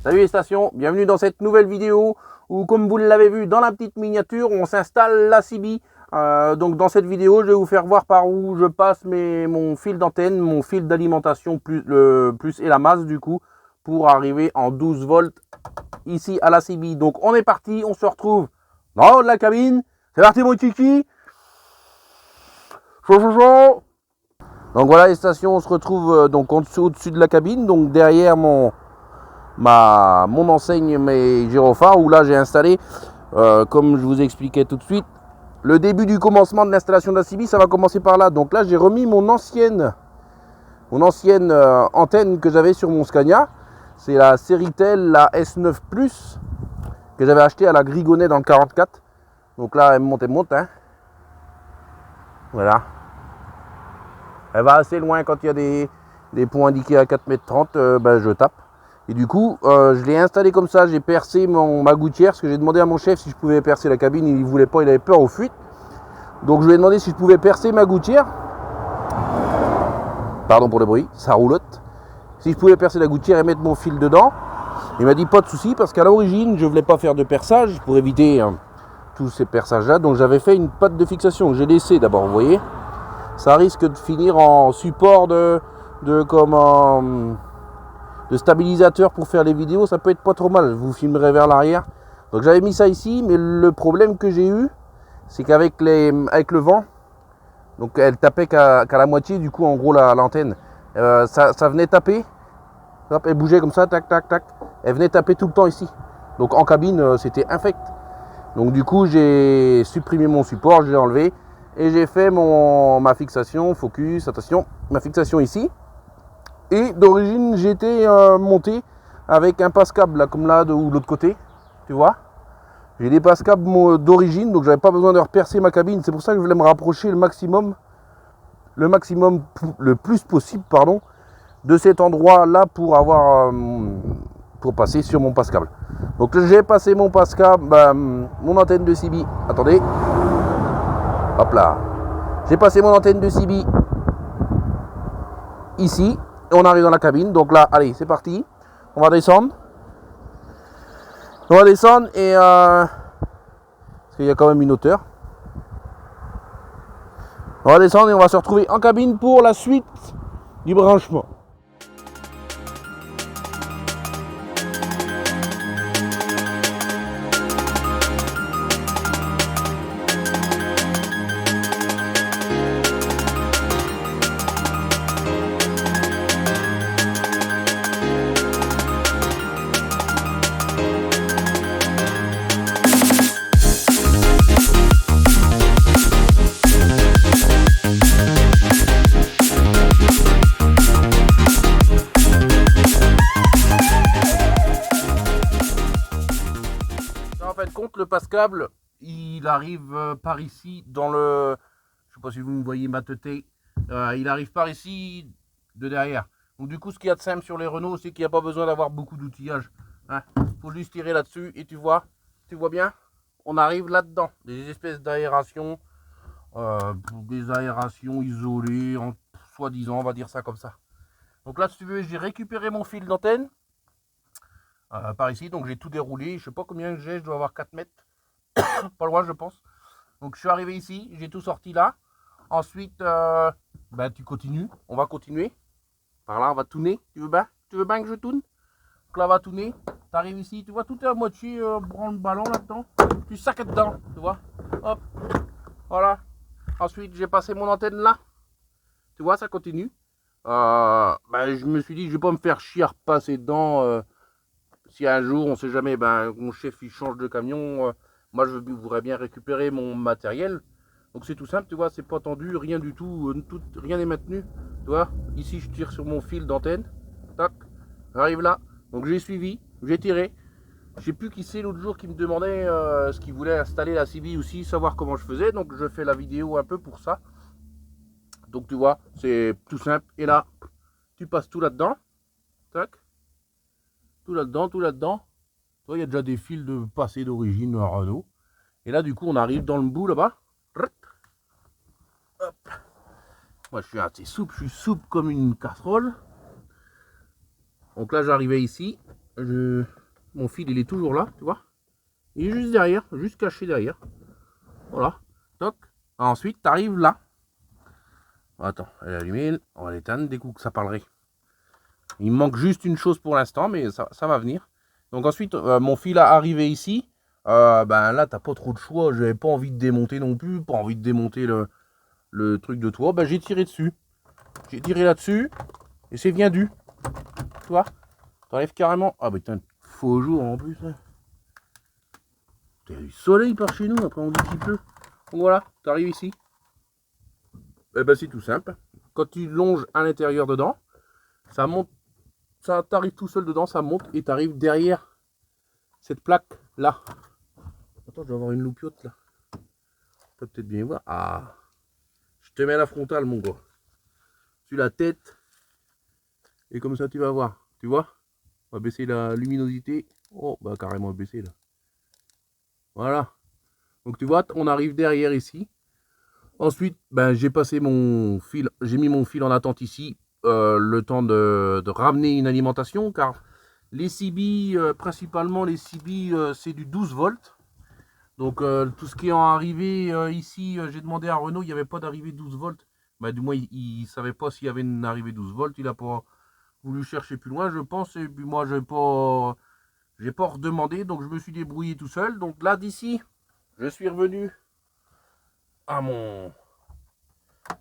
Salut les stations, bienvenue dans cette nouvelle vidéo où, comme vous l'avez vu dans la petite miniature, on s'installe la CB. Donc dans cette vidéo, je vais vous faire voir par où je passe mon fil d'antenne, mon fil d'alimentation plus et la masse du coup, pour arriver en 12 volts ici à la CB. Donc on est parti, on se retrouve dans le haut de la cabine. C'est parti mon kiki. Chaud, chaud, chaud. Donc voilà les stations, on se retrouve donc au-dessus de la cabine, donc derrière mon enseigne, mes gyrophares, où là j'ai installé, comme je vous expliquais tout de suite, le début du commencement de l'installation de la CB, ça va commencer par là. Donc là j'ai remis mon ancienne antenne que j'avais sur mon Scania. C'est la Seritel, la S9 Plus, que j'avais acheté à la Grigonnet dans le 44. Donc là elle monte, hein. Voilà. Elle va assez loin quand il y a des points indiqués à 4,30 m, ben je tape. Et du coup, je l'ai installé comme ça, j'ai percé ma gouttière, parce que j'ai demandé à mon chef si je pouvais percer la cabine, il ne voulait pas, il avait peur aux fuites. Donc je lui ai demandé si je pouvais percer ma gouttière. Pardon pour le bruit, ça roulotte. Si je pouvais percer la gouttière et mettre mon fil dedans. Il m'a dit pas de souci, parce qu'à l'origine, je ne voulais pas faire de perçage, pour éviter tous ces perçages-là. Donc j'avais fait une patte de fixation que j'ai laissée d'abord, vous voyez. Ça risque de finir en support de stabilisateur pour faire les vidéos, ça peut être pas trop mal, je vous filmerai vers l'arrière. Donc j'avais mis ça ici, mais le problème que j'ai eu, c'est qu'avec le vent, donc elle tapait qu'à la moitié, du coup en gros l'antenne, ça venait taper, hop, elle bougeait comme ça, tac tac tac, elle venait taper tout le temps ici. Donc en cabine c'était infect. Donc du coup j'ai supprimé mon support, je l'ai enlevé et j'ai fait ma fixation, focus, attention, ma fixation ici. Et d'origine j'étais monté avec un passe-câble là, comme là ou de l'autre côté, tu vois. J'ai des passe-câbles d'origine, donc j'avais pas besoin de repercer ma cabine. C'est pour ça que je voulais me rapprocher le plus possible, pardon, de cet endroit là pour pour passer sur mon passe-câble. Donc j'ai passé mon passe-câble, mon antenne de CB. Attendez, hop là. J'ai passé mon antenne de CB ici. On arrive dans la cabine, donc là, allez, c'est parti. On va descendre. Et parce qu'il y a quand même une hauteur. On va descendre et on va se retrouver en cabine pour la suite du branchement. Le passe-câble, il arrive par ici dans le, je sais pas si vous me voyez ma tête, il arrive par ici de derrière. Donc du coup ce qu'il y a de simple sur les Renault, c'est qu'il n'y a pas besoin d'avoir beaucoup d'outillage, hein. Faut juste tirer là-dessus et tu vois bien, on arrive là-dedans, des espèces d'aération, des aérations isolées, soi-disant, on va dire ça comme ça. Donc là si tu veux, j'ai récupéré mon fil d'antenne par ici, donc j'ai tout déroulé, je sais pas combien j'ai, je dois avoir 4 mètres, pas loin je pense. Donc je suis arrivé ici, j'ai tout sorti là. Ensuite, tu continues, on va continuer. Par là, on va tourner, tu veux bien que je tourne? Donc là, on va tourner, tu arrives ici, tu vois, tout est à moitié, branle le ballon là-dedans, tu sacs dedans, tu vois, hop, voilà. Ensuite, j'ai passé mon antenne là, tu vois, ça continue. Je me suis dit, je vais pas me faire chier à repasser dedans. Si un jour, on sait jamais, mon chef il change de camion, moi je voudrais bien récupérer mon matériel. Donc c'est tout simple, tu vois, c'est pas tendu, rien du tout, rien n'est maintenu. Tu vois, ici je tire sur mon fil d'antenne, tac, j'arrive là. Donc j'ai suivi, j'ai tiré. Je sais plus qui c'est l'autre jour qui me demandait ce qu'il voulait installer la CB aussi, savoir comment je faisais. Donc je fais la vidéo un peu pour ça. Donc tu vois, c'est tout simple. Et là, tu passes tout là-dedans, tac. Tout là-dedans. Tu vois, il y a déjà des fils de passé d'origine à Renault. Et là, du coup, on arrive dans le bout là-bas. Hop. Moi, je suis assez souple, je suis souple comme une casserole. Donc là, j'arrivais ici. mon fil il est toujours là, tu vois. Il est juste derrière, juste caché derrière. Voilà. Toc. Ensuite, tu arrives là. Attends, elle est allumée. On va l'éteindre des coups que ça parlerait. Il me manque juste une chose pour l'instant, mais ça va venir. Donc ensuite, mon fil a arrivé ici. Ben là, t'as pas trop de choix. J'avais pas envie de démonter non plus. Pas envie de démonter le truc de toit. Ben j'ai tiré dessus. J'ai tiré là-dessus. Et c'est bien dû. Tu vois. T'enlèves carrément. Ah bah putain, faux jour en plus. Hein. Il y a du soleil par chez nous. Après on dit qu'il pleut. Donc voilà, t'arrives ici. Eh ben c'est tout simple. Quand tu longes à l'intérieur dedans, ça monte. Ça t'arrive tout seul dedans, ça monte et t'arrives derrière cette plaque là. Attends, je vais avoir une loupiote là. Tu peux peut-être bien voir. Ah, je te mets la frontale, mon gars. Sur la tête. Et comme ça, tu vas voir. Tu vois? On va baisser la luminosité. Oh, bah carrément baisser là. Voilà. Donc tu vois, on arrive derrière ici. Ensuite, ben, j'ai passé mon fil. J'ai mis mon fil en attente ici. Le temps de ramener une alimentation. Car les CB, principalement les CB, c'est du 12 volts. Donc tout ce qui est en arrivée ici, j'ai demandé à Renault, il n'y avait pas d'arrivée 12 volts. Bah, du moins, il ne savait pas s'il y avait une arrivée 12 volts. Il n'a pas voulu chercher plus loin, je pense. Et puis moi, j'ai pas redemandé, donc je me suis débrouillé tout seul. Donc là, d'ici, je suis revenu à mon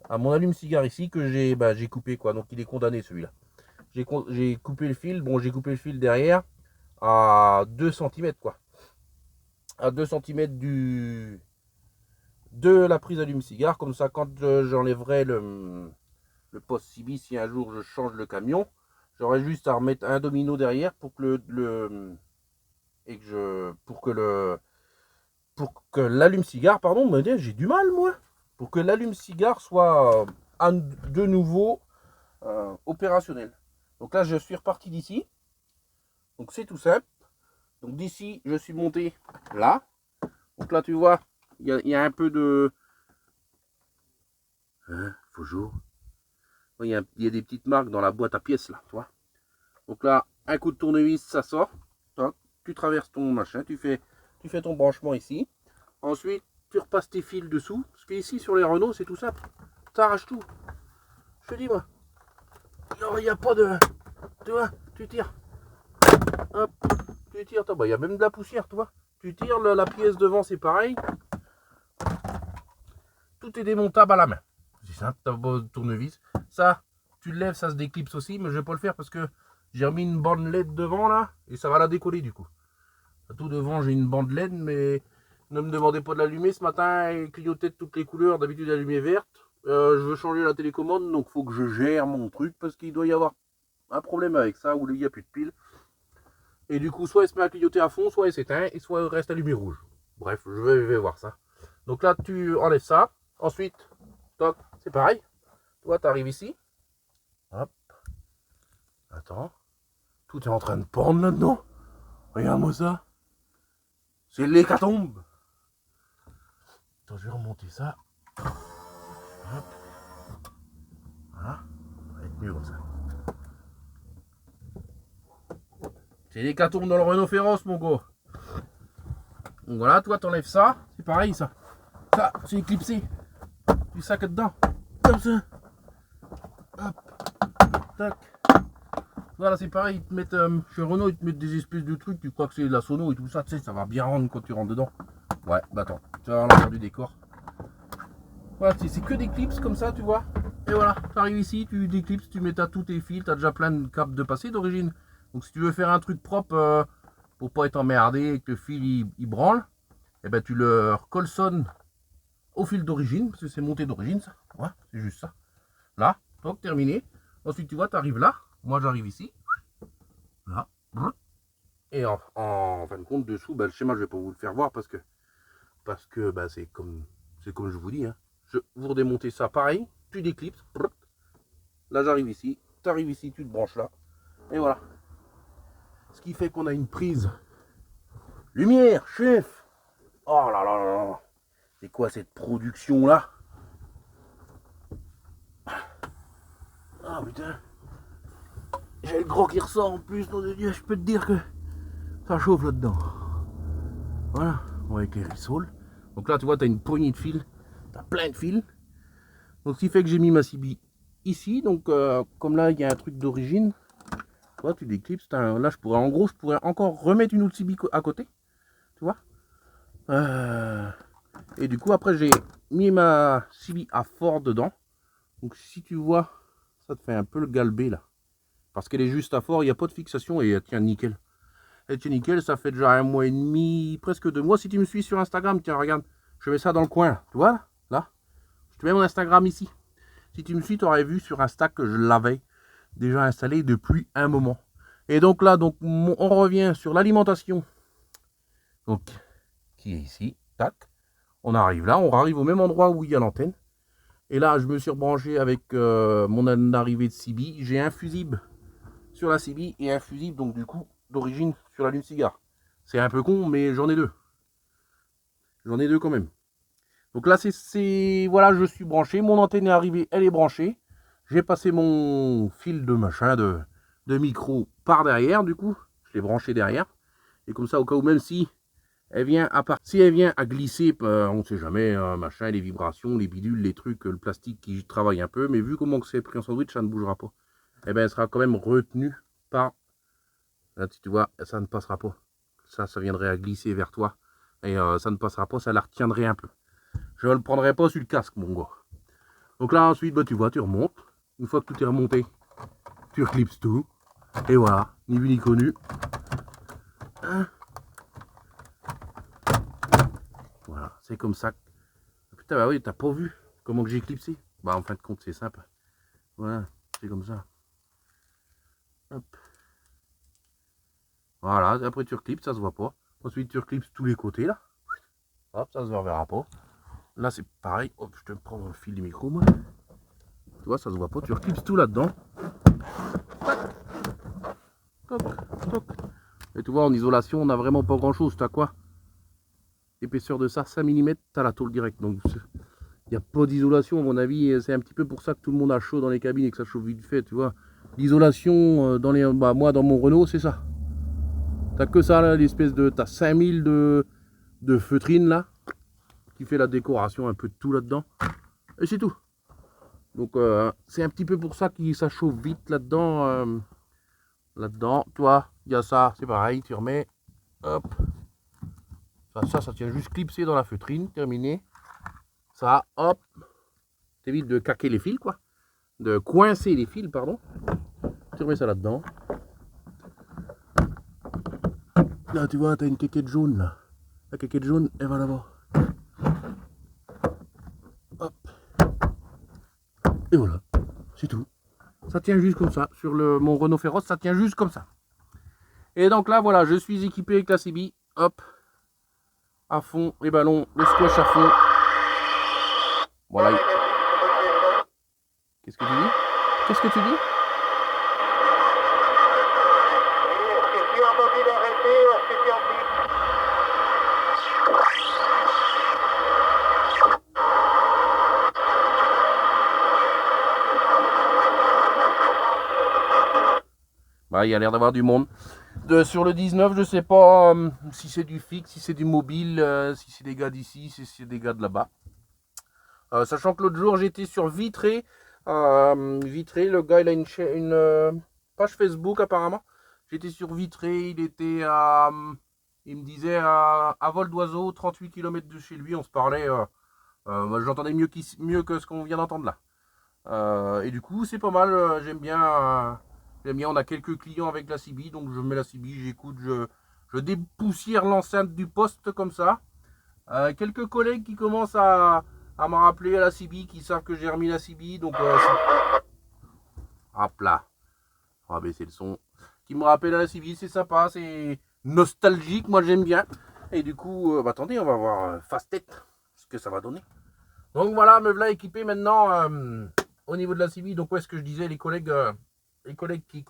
allume-cigare ici que j'ai coupé quoi. Donc il est condamné celui-là. J'ai coupé le fil. Bon, j'ai coupé le fil derrière à 2 cm quoi. À 2 cm de la prise allume-cigare. Comme ça, quand j'enlèverai le poste CB, si un jour je change le camion, j'aurai juste à remettre un domino derrière pour que pour que l'allume-cigare, pardon, j'ai du mal moi, pour que l'allume-cigare soit de nouveau opérationnel. Donc là, je suis reparti d'ici. Donc c'est tout simple. Donc d'ici, je suis monté là. Donc là, tu vois, il y a un peu de... Hein, faux jour. Il y a des petites marques dans la boîte à pièces là, tu vois. Donc là, un coup de tournevis, ça sort. Tu traverses ton machin, tu fais ton branchement ici. Ensuite, tu repasses tes fils dessous. Parce que ici, sur les Renault, c'est tout simple. Tu arraches tout. Je te dis, moi. Il n'y a pas de... Tu vois, tu tires. Hop, tu tires. Il y a même de la poussière, tu vois. Tu tires, la pièce devant, c'est pareil. Tout est démontable à la main. C'est simple, tu as beau tournevis. Ça, tu le lèves, ça se déclipse aussi, mais je vais pas le faire parce que j'ai remis une bande LED devant là et ça va la décoller du coup. Tout devant, j'ai une bande LED, mais ne me demandez pas de l'allumer. Ce matin, elle clignotait de toutes les couleurs. D'habitude, elle allumait verte. Je veux changer la télécommande, donc il faut que je gère mon truc parce qu'il doit y avoir un problème avec ça où il n'y a plus de piles. Et du coup, soit elle se met à clignoter à fond, soit elle s'éteint, et soit elle reste allumée rouge. Bref, je vais voir ça. Donc là, tu enlèves ça. Ensuite, toc, c'est pareil. Toi, tu arrives ici. Hop. Attends. Tout est en train de pendre là-dedans. Regarde-moi ça. C'est l'hécatombe. Attends, je vais remonter ça. Hop. Voilà. Ça va être mieux comme ça. C'est l'hécatombe dans le Renault Féroce, mon gars. Donc voilà, toi, t'enlèves ça. C'est pareil, ça. Ça, c'est éclipsé. Tu sacs dedans. Comme ça. Hop. Tac. Voilà, c'est pareil, ils te mettent, chez Renault, ils te mettent des espèces de trucs, tu crois que c'est de la sono et tout ça, tu sais, ça va bien rendre quand tu rentres dedans. Ouais, bah attends, tu vas voir l'envers du décor. Voilà, c'est que des clips comme ça, tu vois. Et voilà, tu arrives ici, tu déclipses, tu mets tous tes fils, tu as déjà plein de câbles de passé d'origine. Donc si tu veux faire un truc propre, pour pas être emmerdé et que le fil il branle, et ben tu le recolsonnes au fil d'origine, parce que c'est monté d'origine ça. Ouais, c'est juste ça. Là, donc terminé. Ensuite tu vois, tu arrives là. Moi j'arrive ici, là, et en fin de compte dessous, le schéma je vais pas vous le faire voir parce que c'est comme je vous dis, hein. Vous redémontez ça pareil, tu déclipses, là j'arrive ici, tu arrives ici, tu te branches là, et voilà. Ce qui fait qu'on a une prise lumière, chef. Oh là là là là, c'est quoi cette production là? Ah putain. J'ai le gros qui ressort en plus, nom de Dieu, je peux te dire que Ça chauffe là-dedans. Voilà, on va éclairer le sol. Donc là, tu vois, tu as une poignée de fils. Tu as plein de fils. Donc ce qui fait que j'ai mis ma CB ici. Donc comme là, il y a un truc d'origine. Tu vois, tu déclipses. Là, je pourrais, en gros, je pourrais encore remettre une autre CB à côté. Tu vois. Et du coup, après, j'ai mis ma CB à fort dedans. Donc si tu vois, ça te fait un peu le galbé là. Parce qu'elle est juste à fort, il n'y a pas de fixation et elle tient nickel. Elle tient nickel, ça fait déjà 1 mois et demi, presque 2 mois. Si tu me suis sur Instagram, tiens, regarde, je mets ça dans le coin. Tu vois, là, je te mets mon Instagram ici. Si tu me suis, tu aurais vu sur Insta que je l'avais déjà installé depuis un moment. Et donc là, donc, on revient sur l'alimentation. Donc, qui est ici, tac. On arrive là, on arrive au même endroit où il y a l'antenne. Et là, je me suis rebranché avec mon arrivée de CB. J'ai un fusible sur la CB et un fusible, donc du coup, d'origine sur l'allume-cigare. C'est un peu con, mais j'en ai deux. J'en ai deux quand même. Donc là, voilà, je suis branché. Mon antenne est arrivée, elle est branchée. J'ai passé mon fil de machin, de micro par derrière, du coup. Je l'ai branché derrière. Et comme ça, au cas où, même si elle vient à glisser, on ne sait jamais, machin, les vibrations, les bidules, les trucs, le plastique qui travaille un peu. Mais vu comment c'est pris en sandwich, ça ne bougera pas. Et bien, elle sera quand même retenue par... Là, tu vois, ça ne passera pas. Ça viendrait à glisser vers toi. Et ça ne passera pas, ça la retiendrait un peu. Je ne le prendrai pas sur le casque, mon gars. Donc là, ensuite, bah, tu vois, tu remontes. Une fois que tout est remonté, tu reclipses tout. Et voilà, ni vu ni connu. Hein, voilà, c'est comme ça. Putain, bah oui, t'as pas vu comment que j'ai clipsé. Bah, en fin de compte, c'est simple. Voilà, c'est comme ça. Hop. Voilà, après tu reclipses, ça se voit pas. Ensuite, tu reclipses tous les côtés, là. Hop, ça se verra pas. Là, c'est pareil. Hop, je te prends le fil du micro, moi. Tu vois, ça se voit pas. Tu reclipses tout là-dedans. Toc, toc. Et tu vois, en isolation, on n'a vraiment pas grand-chose. Tu as quoi? Épaisseur de ça, 5 mm, tu as la tôle directe. Donc, il n'y a pas d'isolation, à mon avis. C'est un petit peu pour ça que tout le monde a chaud dans les cabines et que ça chauffe vite fait, tu vois. L'isolation, moi, dans mon Renault, c'est ça. T'as que ça, là, l'espèce de... T'as 5000 de feutrine, là, qui fait la décoration, un peu de tout là-dedans. Et c'est tout. Donc, c'est un petit peu pour ça que ça chauffe vite là-dedans. Là-dedans, toi, il y a ça, c'est pareil, tu remets. Hop. Ça tient juste clipsé dans la feutrine, terminé. Ça, hop. T'évites de caquer les fils, quoi. De coincer les fils, pardon. Tu remets ça là-dedans. Là, tu vois, t'as une quéquette jaune, là. La quéquette jaune, elle va là-bas. Hop. Et voilà, c'est tout. Ça tient juste comme ça. Sur mon Renault Féroce, ça tient juste comme ça. Et donc là, voilà, je suis équipé avec la CB. Hop. À fond, les ballons, le squash à fond. Voilà. Qu'est-ce que tu dis? Qu'est-ce que tu dis? Bah, il y a l'air d'avoir du monde. Sur le 19, je sais pas si c'est du fixe, si c'est du mobile, si c'est des gars d'ici, si c'est des gars de là-bas. Sachant que l'autre jour, j'étais sur Vitré. Vitré, le gars, il a une page Facebook apparemment. J'étais sur Vitré, il était à... il me disait à vol d'oiseau, 38 km de chez lui, on se parlait. J'entendais mieux que ce qu'on vient d'entendre là. Et du coup, c'est pas mal, j'aime bien... on a quelques clients avec la CB, donc je mets la CB, j'écoute, je dépoussière l'enceinte du poste comme ça. Quelques collègues qui commencent à me rappeler à la CB, qui savent que j'ai remis la CB, donc hop là, on va baisser le son. Qui me rappelle à la CB, c'est sympa, c'est nostalgique, moi j'aime bien. Et du coup, attendez, on va voir face tête ce que ça va donner. Donc voilà, me voilà équipé maintenant au niveau de la CB. Donc où est-ce que je disais, les collègues qui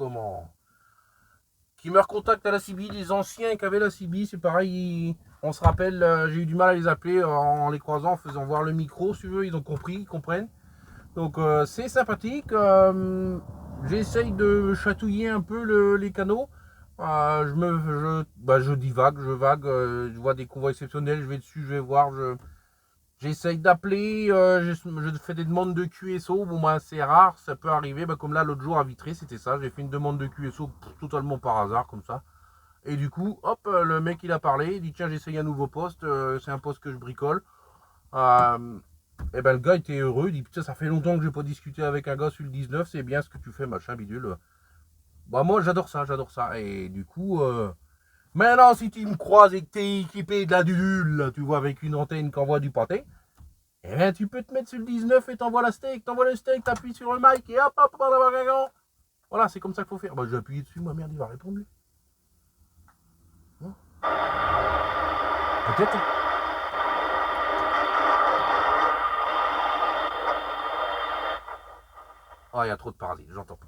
me recontactent à la CB, les anciens qui avaient la CB, c'est pareil, on se rappelle, j'ai eu du mal à les appeler en les croisant, en faisant voir le micro, si tu veux, ils ont compris, ils comprennent. Donc c'est sympathique, j'essaye de chatouiller un peu les canaux. Je divague, je vague, je vois des convois exceptionnels, je vais dessus, je vais voir, j'essaye d'appeler, je fais des demandes de QSO, bon bah c'est rare, ça peut arriver, bah, comme là l'autre jour à Vitré, c'était ça, j'ai fait une demande de QSO totalement par hasard comme ça. Et du coup, hop, le mec il a parlé, il dit tiens j'essaye un nouveau poste, c'est un poste que je bricole. Et ben le gars était heureux, il dit putain ça fait longtemps que j'ai pas discuté avec un gars sur le 19, c'est bien ce que tu fais machin bidule. Bah moi j'adore ça, j'adore ça. Et du coup, maintenant si tu me croises et que t'es équipé de la dudule, là, tu vois avec une antenne qui envoie du pâté, eh ben tu peux te mettre sur le 19 et t'envoies le steak, t'appuies sur le mic et hop hop hop hop hop, hop. Voilà c'est comme ça qu'il faut faire. Bah j'ai appuyé dessus, ma merde il va répondre lui. Hein. Peut-être. Ah il y a trop de parasites, j'entends pas.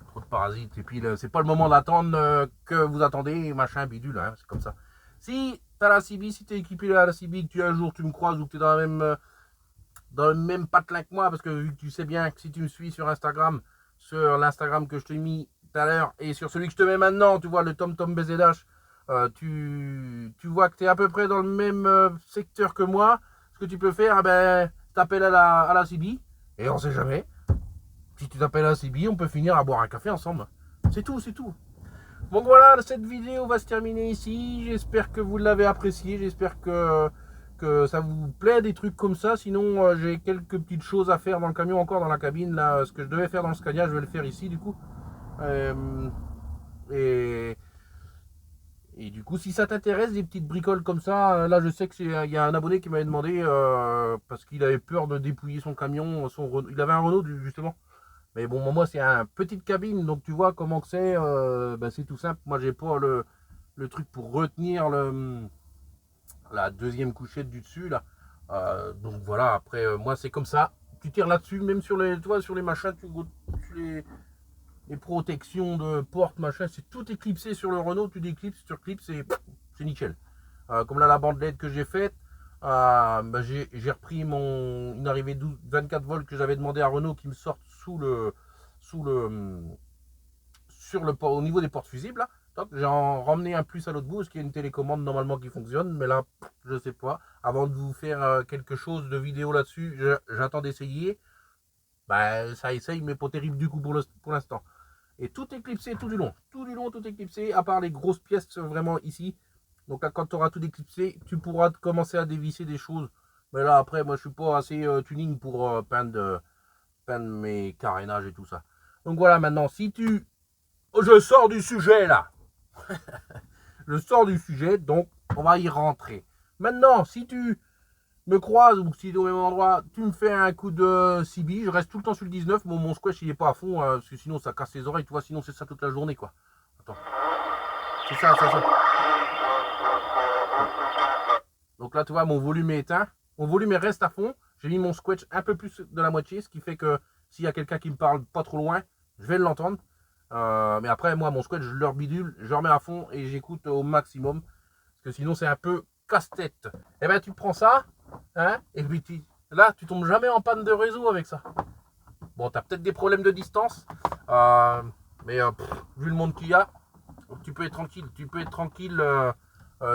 Trop de parasites. Et puis c'est pas le moment d'attendre que vous attendez, machin, bidule, hein, c'est comme ça. Si t'as la CB, si t'es équipé à la CB, que tu un jour tu me croises ou que t'es dans le même patelin que moi, parce que vu que tu sais bien que si tu me suis sur Instagram, sur l'Instagram que je t'ai mis tout à l'heure, et sur celui que je te mets maintenant, tu vois le TomTom BZH, tu vois que tu es à peu près dans le même secteur que moi. Ce que tu peux faire, ben, t'appelles à la CB, et on sait jamais. Si tu t'appelles à la CB, on peut finir à boire un café ensemble. C'est tout, c'est tout. Donc voilà, cette vidéo va se terminer ici. J'espère que vous l'avez apprécié. J'espère que ça vous plaît des trucs comme ça. Sinon, j'ai quelques petites choses à faire dans le camion, encore dans la cabine. Là, ce que je devais faire dans le Scania, je vais le faire ici du coup. Euh, et, et du coup, si ça t'intéresse, des petites bricoles comme ça, là je sais qu'il y a un abonné qui m'avait demandé, parce qu'il avait peur de dépouiller son camion, il avait un Renault justement. Mais bon, moi c'est une petite cabine, donc tu vois comment que c'est, c'est tout simple. Moi j'ai pas le truc pour retenir la deuxième couchette du dessus là. Donc voilà, après moi c'est comme ça. Tu tires là-dessus, même sur les, tu vois, sur les machins, sur les protections de porte, machin, c'est tout éclipsé sur le Renault, tu déclipses, tu reclipses, c'est nickel. Comme là la bandelette que j'ai faite, j'ai repris une arrivée 24 volts que j'avais demandé à Renault qui me sorte sous le, au niveau des portes fusibles là. Donc j'ai ramené un plus à l'autre bout parce qu'il y a une télécommande normalement qui fonctionne, mais là je sais pas. Avant de vous faire quelque chose de vidéo là-dessus, j'attends d'essayer. Ça essaye, mais pas terrible du coup pour l'instant. Et tout est clipsé tout du long, tout est clipsé, à part les grosses pièces vraiment ici. Donc là, quand tu auras tout déclipsé, tu pourras commencer à dévisser des choses. Mais là après, moi je suis pas assez tuning pour peindre mes carénages et tout ça. Donc voilà, maintenant si tu je sors du sujet là. Je sors du sujet, donc on va y rentrer. Maintenant, si tu me croises ou si tu es au même endroit, tu me fais un coup de CB. Je reste tout le temps sur le 19. Mon squash il est pas à fond, parce que sinon ça casse les oreilles, tu vois. Sinon c'est ça toute la journée quoi. Attends. C'est ça. Donc là, tu vois, mon volume est éteint. Mon volume reste à fond. J'ai mis mon squash un peu plus de la moitié, ce qui fait que s'il y a quelqu'un qui me parle pas trop loin, je vais l'entendre. Mais après, moi, mon squat, je leur bidule, je remets à fond et j'écoute au maximum. Parce que sinon, c'est un peu casse-tête. Et ben, tu prends ça, hein, et puis là, tu tombes jamais en panne de réseau avec ça. Bon, tu as peut-être des problèmes de distance, mais vu le monde qu'il y a, tu peux être tranquille. Tu peux être tranquille,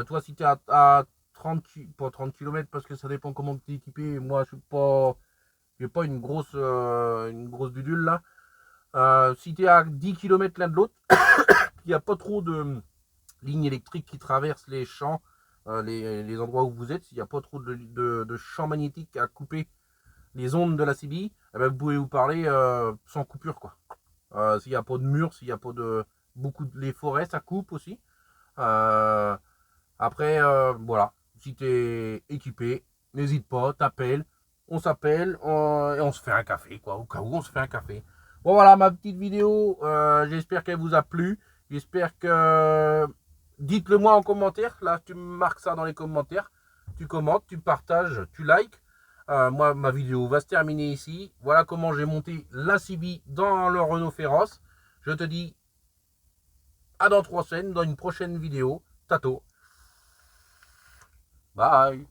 toi, si tu es à 30, pas 30 km, parce que ça dépend comment tu es équipé. Moi, je n'ai pas une grosse bidule là. Si tu es à 10 km l'un de l'autre, il n'y a pas trop de lignes électriques qui traversent les champs, les endroits où vous êtes. S'il n'y a pas trop de champs magnétiques à couper les ondes de la CB, eh ben, vous pouvez vous parler sans coupure, quoi. S'il n'y a pas de mur, s'il n'y a pas de les forêts, ça coupe aussi. Après, voilà, si tu es équipé, n'hésite pas, t'appelles, on s'appelle et on se fait un café, quoi. Au cas où, on se fait un café. Bon, voilà ma petite vidéo. J'espère qu'elle vous a plu. J'espère que... Dites-le moi en commentaire. Là, tu marques ça dans les commentaires. Tu commentes, tu partages, tu likes. Moi, ma vidéo va se terminer ici. Voilà comment j'ai monté la CB dans le Renault Féroce. Je te dis à dans 3 semaines, dans une prochaine vidéo. Tato. Bye.